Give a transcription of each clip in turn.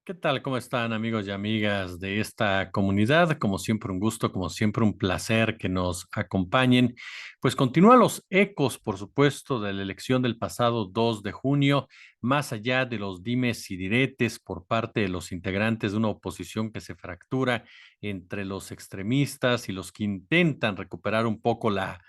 ¿Qué tal? ¿Cómo están amigos y amigas de esta comunidad? Como siempre un gusto, como siempre un placer que nos acompañen. Pues continúan los ecos, por supuesto, de la elección del pasado 2 de junio, más allá de los dimes y diretes por parte de los integrantes de una oposición que se fractura entre los extremistas y los que intentan recuperar un poco la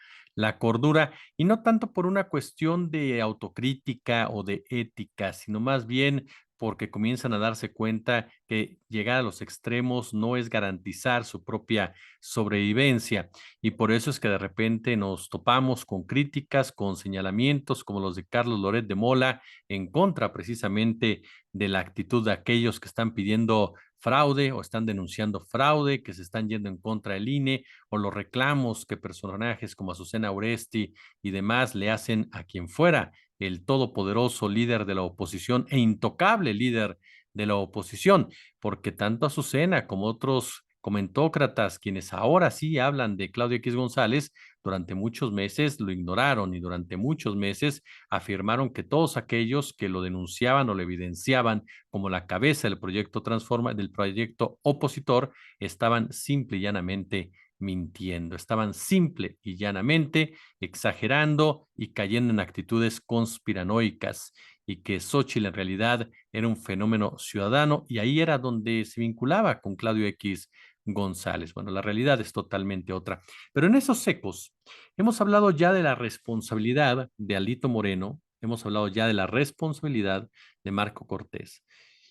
cordura, y no tanto por una cuestión de autocrítica o de ética, sino más bien porque comienzan a darse cuenta que llegar a los extremos no es garantizar su propia sobrevivencia. Y por eso es que de repente nos topamos con críticas, con señalamientos como los de Carlos Loret de Mola en contra precisamente de la actitud de aquellos que están pidiendo fraude o están denunciando fraude, que se están yendo en contra del INE, o los reclamos que personajes como Azucena Oresti y demás le hacen a quien fuera el todopoderoso líder de la oposición e intocable líder de la oposición, porque tanto Azucena como otros comentócratas, quienes ahora sí hablan de Claudio X González, durante muchos meses lo ignoraron y durante muchos meses afirmaron que todos aquellos que lo denunciaban o lo evidenciaban como la cabeza del proyecto Transforma, del proyecto opositor, estaban simple y llanamente mintiendo, estaban simple y llanamente exagerando y cayendo en actitudes conspiranoicas, y que Xochitl en realidad era un fenómeno ciudadano, y ahí era donde se vinculaba con Claudio X González. Bueno, la realidad es totalmente otra. Pero en esos ecos hemos hablado ya de la responsabilidad de Alito Moreno, hemos hablado ya de la responsabilidad de Marco Cortés.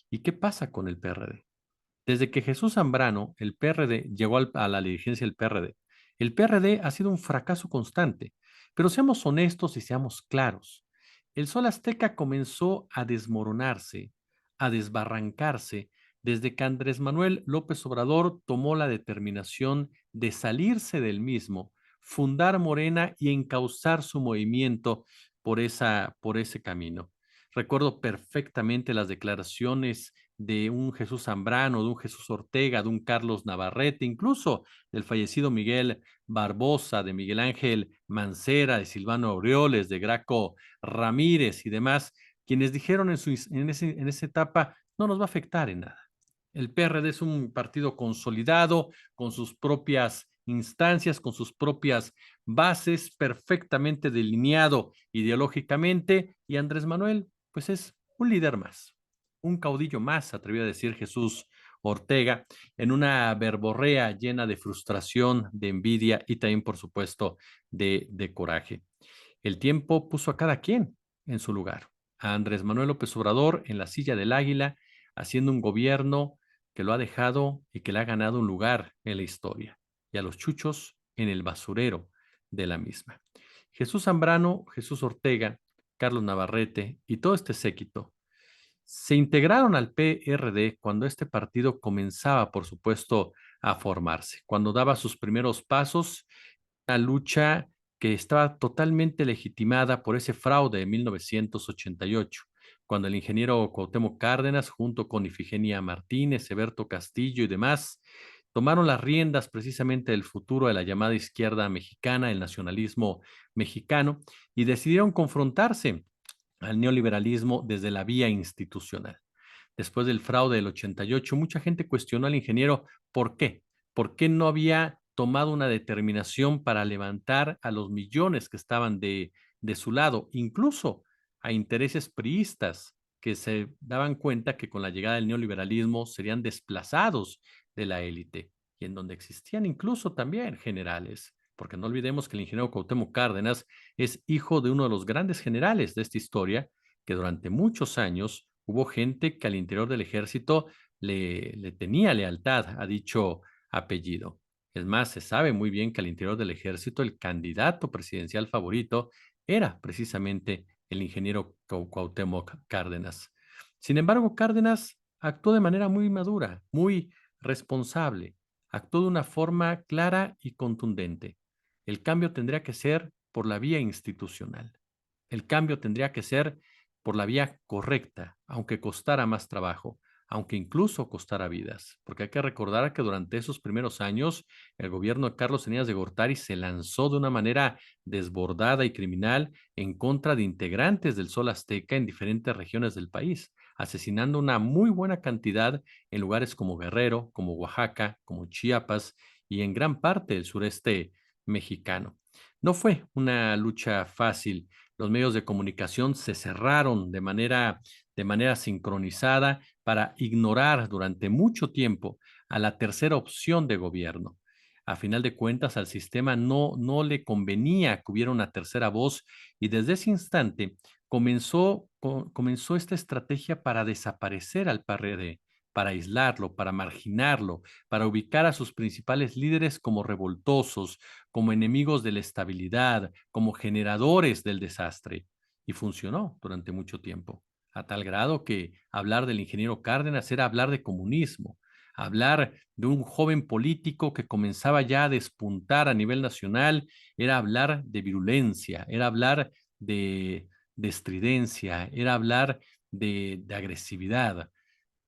¿Y qué pasa con el PRD? Desde que Jesús Zambrano, el PRD, llegó a la dirigencia del PRD, el PRD ha sido un fracaso constante. Pero seamos honestos y seamos claros. El Sol Azteca comenzó a desmoronarse, a desbarrancarse, desde que Andrés Manuel López Obrador tomó la determinación de salirse del mismo, fundar Morena y encauzar su movimiento por ese camino. Recuerdo perfectamente las declaraciones de un Jesús Zambrano, de un Jesús Ortega, de un Carlos Navarrete, incluso del fallecido Miguel Barbosa, de Miguel Ángel Mancera, de Silvano Aureoles, de Graco Ramírez y demás, quienes dijeron en esa etapa, no nos va a afectar en nada. El PRD es un partido consolidado, con sus propias instancias, con sus propias bases, perfectamente delineado ideológicamente, y Andrés Manuel, pues es un líder más, un caudillo más, atrevió a decir Jesús Ortega, en una verborrea llena de frustración, de envidia y también, por supuesto, de coraje. El tiempo puso a cada quien en su lugar. A Andrés Manuel López Obrador en la silla del águila, haciendo un gobierno que lo ha dejado y que le ha ganado un lugar en la historia, y a los chuchos en el basurero de la misma. Jesús Zambrano, Jesús Ortega, Carlos Navarrete y todo este séquito se integraron al PRD cuando este partido comenzaba, por supuesto, a formarse, cuando daba sus primeros pasos, una lucha que estaba totalmente legitimada por ese fraude de 1988, cuando el ingeniero Cuauhtémoc Cárdenas, junto con Ifigenia Martínez, Eberto Castillo y demás, tomaron las riendas precisamente del futuro de la llamada izquierda mexicana, el nacionalismo mexicano, y decidieron confrontarse al neoliberalismo desde la vía institucional. Después del fraude del 88, mucha gente cuestionó al ingeniero por qué. ¿Por qué no había tomado una determinación para levantar a los millones que estaban de su lado, incluso a intereses priistas que se daban cuenta que con la llegada del neoliberalismo serían desplazados de la élite, y en donde existían incluso también generales, porque no olvidemos que el ingeniero Cuauhtémoc Cárdenas es hijo de uno de los grandes generales de esta historia, que durante muchos años hubo gente que al interior del ejército le tenía lealtad a dicho apellido. Es más, se sabe muy bien que al interior del ejército el candidato presidencial favorito era precisamente el ingeniero Cuauhtémoc Cárdenas. Sin embargo, Cárdenas actuó de manera muy madura, muy responsable, actuó de una forma clara y contundente. El cambio tendría que ser por la vía institucional. El cambio tendría que ser por la vía correcta, aunque costara más trabajo, aunque incluso costara vidas, porque hay que recordar que durante esos primeros años el gobierno de Carlos Salinas de Gortari se lanzó de una manera desbordada y criminal en contra de integrantes del Sol Azteca en diferentes regiones del país, asesinando una muy buena cantidad en lugares como Guerrero, como Oaxaca, como Chiapas y en gran parte del sureste mexicano. No fue una lucha fácil. Los medios de comunicación se cerraron de manera sincronizada para ignorar durante mucho tiempo a la tercera opción de gobierno. A final de cuentas, al sistema no le convenía que hubiera una tercera voz y desde ese instante comenzó esta estrategia para desaparecer al PRD, para aislarlo, para marginarlo, para ubicar a sus principales líderes como revoltosos, como enemigos de la estabilidad, como generadores del desastre. Y funcionó durante mucho tiempo, a tal grado que hablar del ingeniero Cárdenas era hablar de comunismo, hablar de un joven político que comenzaba ya a despuntar a nivel nacional, era hablar de virulencia, era hablar de estridencia, era hablar de agresividad,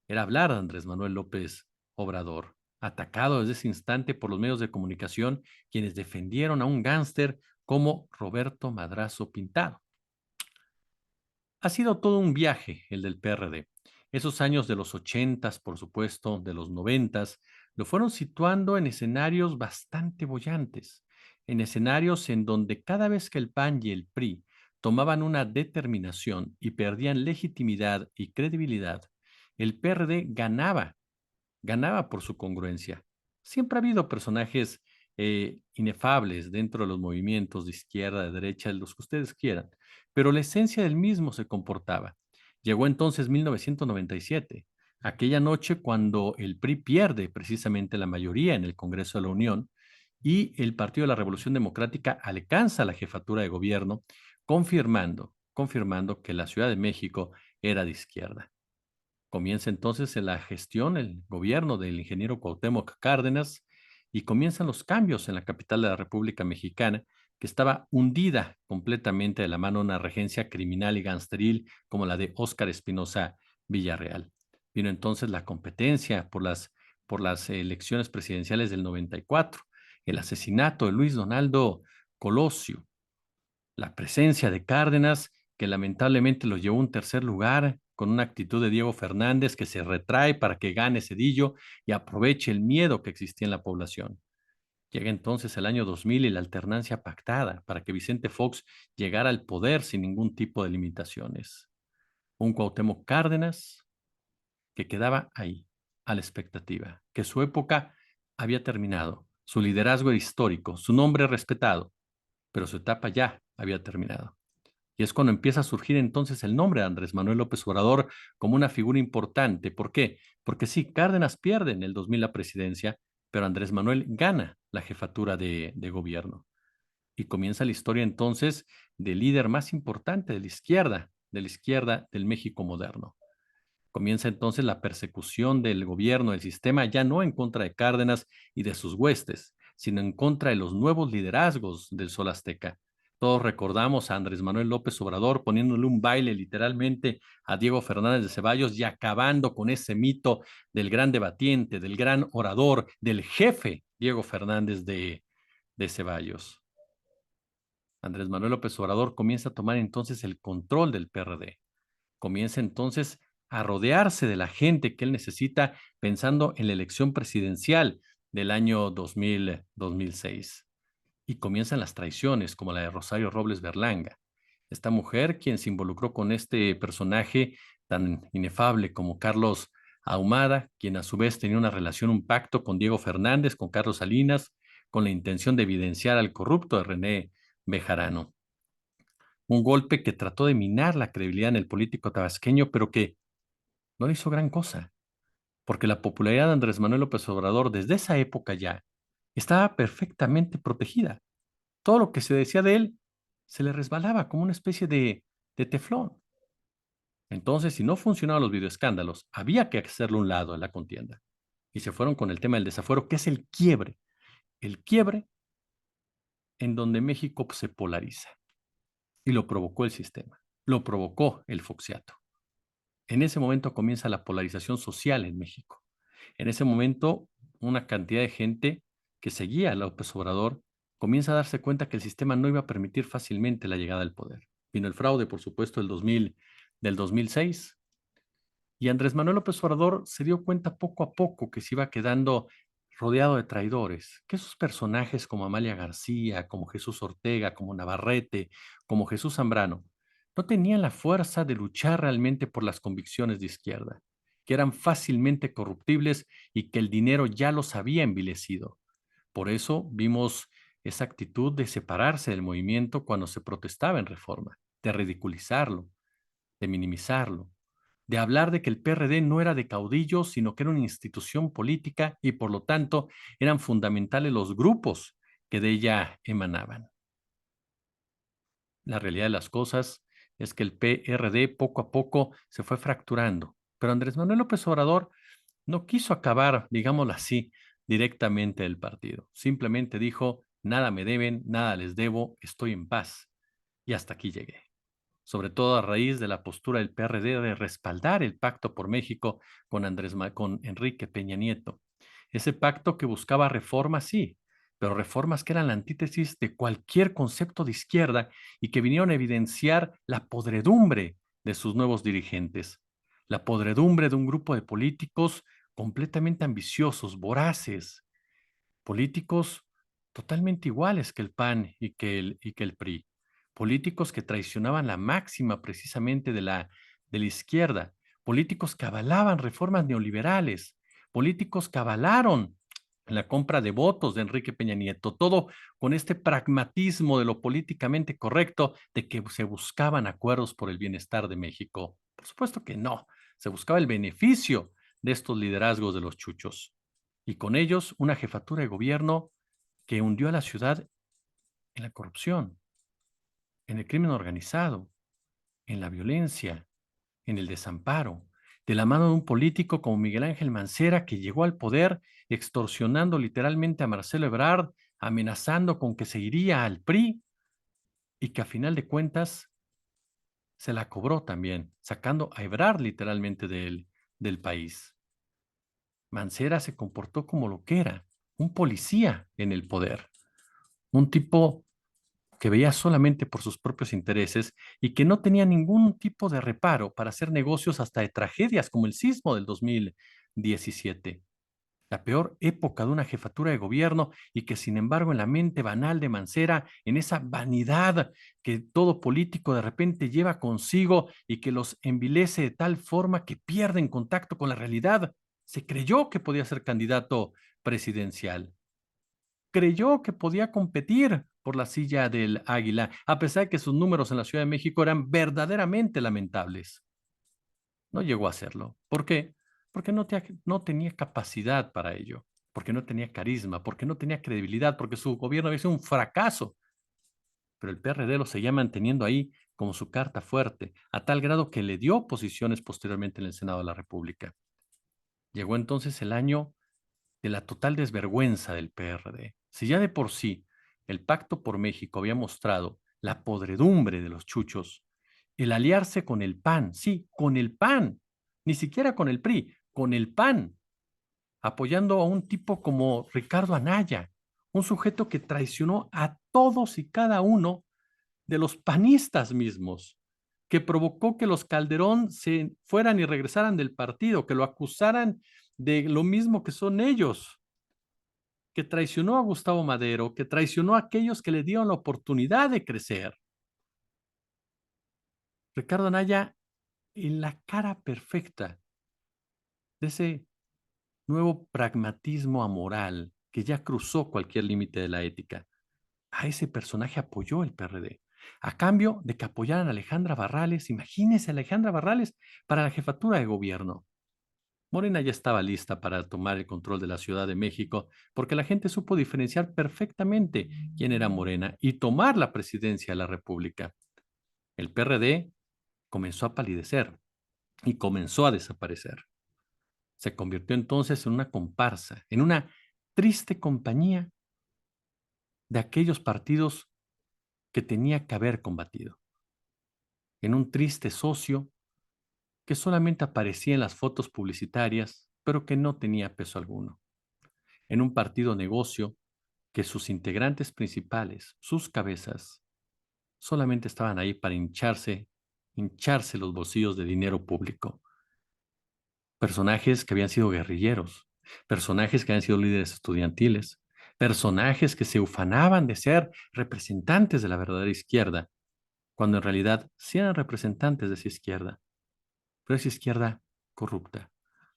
era hablar de Andrés Manuel López Obrador, atacado desde ese instante por los medios de comunicación, quienes defendieron a un gángster como Roberto Madrazo Pintado. Ha sido todo un viaje el del PRD. Esos años de los ochentas, por supuesto, de los noventas, lo fueron situando en escenarios bastante bollantes, en escenarios en donde cada vez que el PAN y el PRI tomaban una determinación y perdían legitimidad y credibilidad, el PRD ganaba por su congruencia. Siempre ha habido personajes inefables dentro de los movimientos de izquierda, de derecha, de los que ustedes quieran, pero la esencia del mismo se comportaba. Llegó entonces 1997, aquella noche cuando el PRI pierde precisamente la mayoría en el Congreso de la Unión y el Partido de la Revolución Democrática alcanza la jefatura de gobierno, confirmando que la Ciudad de México era de izquierda. Comienza entonces en la gestión, el gobierno del ingeniero Cuauhtémoc Cárdenas y comienzan los cambios en la capital de la República Mexicana, que estaba hundida completamente de la mano de una regencia criminal y gangsteril como la de Óscar Espinosa Villarreal. Vino entonces la competencia por las elecciones presidenciales del 94, el asesinato de Luis Donaldo Colosio, la presencia de Cárdenas, que lamentablemente lo llevó a un tercer lugar, con una actitud de Diego Fernández que se retrae para que gane Cedillo y aproveche el miedo que existía en la población. Llega entonces el año 2000 y la alternancia pactada para que Vicente Fox llegara al poder sin ningún tipo de limitaciones. Un Cuauhtémoc Cárdenas que quedaba ahí, a la expectativa, que su época había terminado, su liderazgo era histórico, su nombre respetado, pero su etapa ya había terminado. Y es cuando empieza a surgir entonces el nombre de Andrés Manuel López Obrador como una figura importante. ¿Por qué? Porque sí, Cárdenas pierde en el 2000 la presidencia, pero Andrés Manuel gana la jefatura de gobierno. Y comienza la historia entonces del líder más importante de la izquierda del México moderno. Comienza entonces la persecución del gobierno, del sistema, ya no en contra de Cárdenas y de sus huestes, sino en contra de los nuevos liderazgos del Sol Azteca. Todos recordamos a Andrés Manuel López Obrador poniéndole un baile literalmente a Diego Fernández de Ceballos y acabando con ese mito del gran debatiente, del gran orador, del jefe Diego Fernández de Ceballos. Andrés Manuel López Obrador comienza a tomar entonces el control del PRD, comienza entonces a rodearse de la gente que él necesita pensando en la elección presidencial del año 2006. Y comienzan las traiciones, como la de Rosario Robles Berlanga, esta mujer quien se involucró con este personaje tan inefable como Carlos Ahumada, quien a su vez tenía una relación, un pacto con Diego Fernández, con Carlos Salinas, con la intención de evidenciar al corrupto de René Bejarano. Un golpe que trató de minar la credibilidad en el político tabasqueño, pero que no le hizo gran cosa, porque la popularidad de Andrés Manuel López Obrador desde esa época ya estaba perfectamente protegida. Todo lo que se decía de él se le resbalaba como una especie de teflón. Entonces, si no funcionaban los videoescándalos, había que hacerle un lado en la contienda. Y se fueron con el tema del desafuero, que es el quiebre en donde México se polariza. Y lo provocó el sistema, lo provocó el Foxiato. En ese momento comienza la polarización social en México. En ese momento, una cantidad de gente que seguía a López Obrador comienza a darse cuenta que el sistema no iba a permitir fácilmente la llegada al poder. Vino el fraude, por supuesto, del 2006, y Andrés Manuel López Obrador se dio cuenta poco a poco que se iba quedando rodeado de traidores, que esos personajes como Amalia García, como Jesús Ortega, como Navarrete, como Jesús Zambrano, no tenían la fuerza de luchar realmente por las convicciones de izquierda, que eran fácilmente corruptibles y que el dinero ya los había envilecido. Por eso vimos esa actitud de separarse del movimiento cuando se protestaba en Reforma, de ridiculizarlo, de minimizarlo, de hablar de que el PRD no era de caudillos, sino que era una institución política y por lo tanto eran fundamentales los grupos que de ella emanaban. La realidad de las cosas es que el PRD poco a poco se fue fracturando, pero Andrés Manuel López Obrador no quiso acabar, digámoslo así, directamente del partido. Simplemente dijo, nada me deben, nada les debo, estoy en paz. Y hasta aquí llegué, sobre todo a raíz de la postura del PRD de respaldar el pacto por México con Enrique Peña Nieto. Ese pacto que buscaba reformas, sí, pero reformas que eran la antítesis de cualquier concepto de izquierda y que vinieron a evidenciar la podredumbre de sus nuevos dirigentes, la podredumbre de un grupo de políticos completamente ambiciosos, voraces, políticos totalmente iguales que el PAN y que el PRI, políticos que traicionaban la máxima precisamente de la izquierda, políticos que avalaban reformas neoliberales, políticos que avalaron la compra de votos de Enrique Peña Nieto, todo con este pragmatismo de lo políticamente correcto, de que se buscaban acuerdos por el bienestar de México. Por supuesto que no, se buscaba el beneficio de estos liderazgos de los chuchos y con ellos una jefatura de gobierno que hundió a la ciudad en la corrupción, en el crimen organizado, en la violencia, en el desamparo, de la mano de un político como Miguel Ángel Mancera que llegó al poder extorsionando literalmente a Marcelo Ebrard, amenazando con que se iría al PRI y que a final de cuentas se la cobró también, sacando a Ebrard literalmente del país. Mancera se comportó como lo que era, un policía en el poder, un tipo que veía solamente por sus propios intereses y que no tenía ningún tipo de reparo para hacer negocios hasta de tragedias como el sismo del 2017, la peor época de una jefatura de gobierno y que sin embargo en la mente banal de Mancera, en esa vanidad que todo político de repente lleva consigo y que los envilece de tal forma que pierden contacto con la realidad, se creyó que podía ser candidato presidencial, creyó que podía competir por la silla del Águila, a pesar de que sus números en la Ciudad de México eran verdaderamente lamentables. No llegó a hacerlo. ¿Por qué? Porque no tenía capacidad para ello, porque no tenía carisma, porque no tenía credibilidad, porque su gobierno había sido un fracaso. Pero el PRD lo seguía manteniendo ahí como su carta fuerte, a tal grado que le dio posiciones posteriormente en el Senado de la República. Llegó entonces el año de la total desvergüenza del PRD. Si ya de por sí el Pacto por México había mostrado la podredumbre de los chuchos, el aliarse con el PAN, sí, con el PAN, ni siquiera con el PRI, con el PAN, apoyando a un tipo como Ricardo Anaya, un sujeto que traicionó a todos y cada uno de los panistas mismos, que provocó que los Calderón se fueran y regresaran del partido, que lo acusaran de lo mismo que son ellos, que traicionó a Gustavo Madero, que traicionó a aquellos que le dieron la oportunidad de crecer. Ricardo Anaya, en la cara perfecta de ese nuevo pragmatismo amoral que ya cruzó cualquier límite de la ética. A ese personaje apoyó el PRD. A cambio de que apoyaran a Alejandra Barrales, imagínense a Alejandra Barrales para la jefatura de gobierno. Morena ya estaba lista para tomar el control de la Ciudad de México porque la gente supo diferenciar perfectamente quién era Morena y tomar la presidencia de la República. El PRD comenzó a palidecer y comenzó a desaparecer. Se convirtió entonces en una comparsa, en una triste compañía de aquellos partidos que tenía que haber combatido, en un triste socio que solamente aparecía en las fotos publicitarias, pero que no tenía peso alguno. En un partido negocio que sus integrantes principales, sus cabezas, solamente estaban ahí para hincharse los bolsillos de dinero público. Personajes que habían sido guerrilleros, personajes que habían sido líderes estudiantiles, personajes que se ufanaban de ser representantes de la verdadera izquierda, cuando en realidad sí eran representantes de esa izquierda, pero esa izquierda corrupta,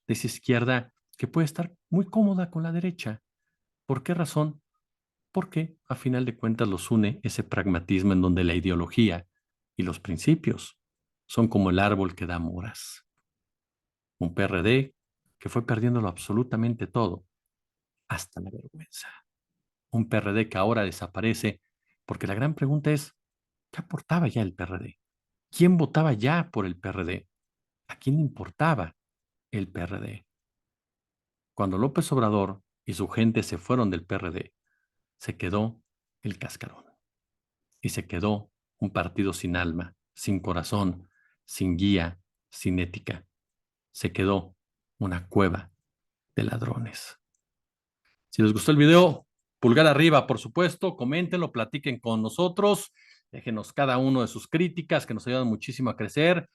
de esa izquierda que puede estar muy cómoda con la derecha. ¿Por qué razón? Porque a final de cuentas los une ese pragmatismo en donde la ideología y los principios son como el árbol que da moras. Un PRD que fue perdiéndolo absolutamente todo, hasta la vergüenza. Un PRD que ahora desaparece, porque la gran pregunta es, ¿qué aportaba ya el PRD? ¿Quién votaba ya por el PRD? ¿A quién le importaba el PRD? Cuando López Obrador y su gente se fueron del PRD, se quedó el cascarón. Y se quedó un partido sin alma, sin corazón, sin guía, sin ética. Se quedó una cueva de ladrones. Si les gustó el video, pulgar arriba, por supuesto, coméntenlo, platiquen con nosotros, déjenos cada uno de sus críticas que nos ayudan muchísimo a crecer,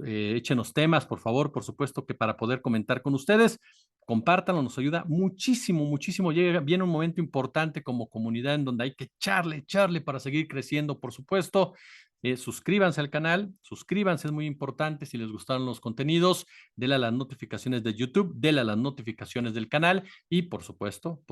échenos temas, por favor, por supuesto, que para poder comentar con ustedes, compártanlo, nos ayuda muchísimo, muchísimo. Viene un momento importante como comunidad en donde hay que echarle para seguir creciendo, por supuesto. Suscríbanse al canal, suscríbanse, es muy importante si les gustaron los contenidos, denle a las notificaciones de YouTube, denle a las notificaciones del canal y por supuesto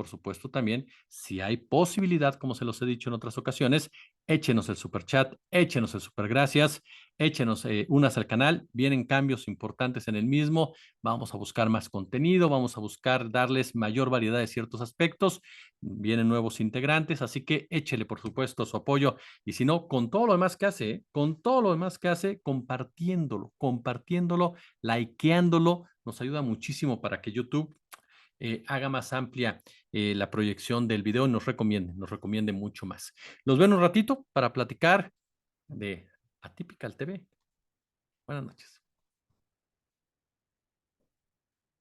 también, si hay posibilidad, como se los he dicho en otras ocasiones, échenos el super chat, échenos el super gracias, échenos unas al canal, vienen cambios importantes en el mismo, vamos a buscar más contenido, vamos a buscar darles mayor variedad de ciertos aspectos, vienen nuevos integrantes, así que échele por supuesto su apoyo y si no, con todo lo demás que hace, con todo lo demás que hace, compartiéndolo, likeándolo, nos ayuda muchísimo para que YouTube haga más amplia la proyección del video y nos recomiende mucho más. Los veo en un ratito para platicar de Atypical TV. Buenas noches.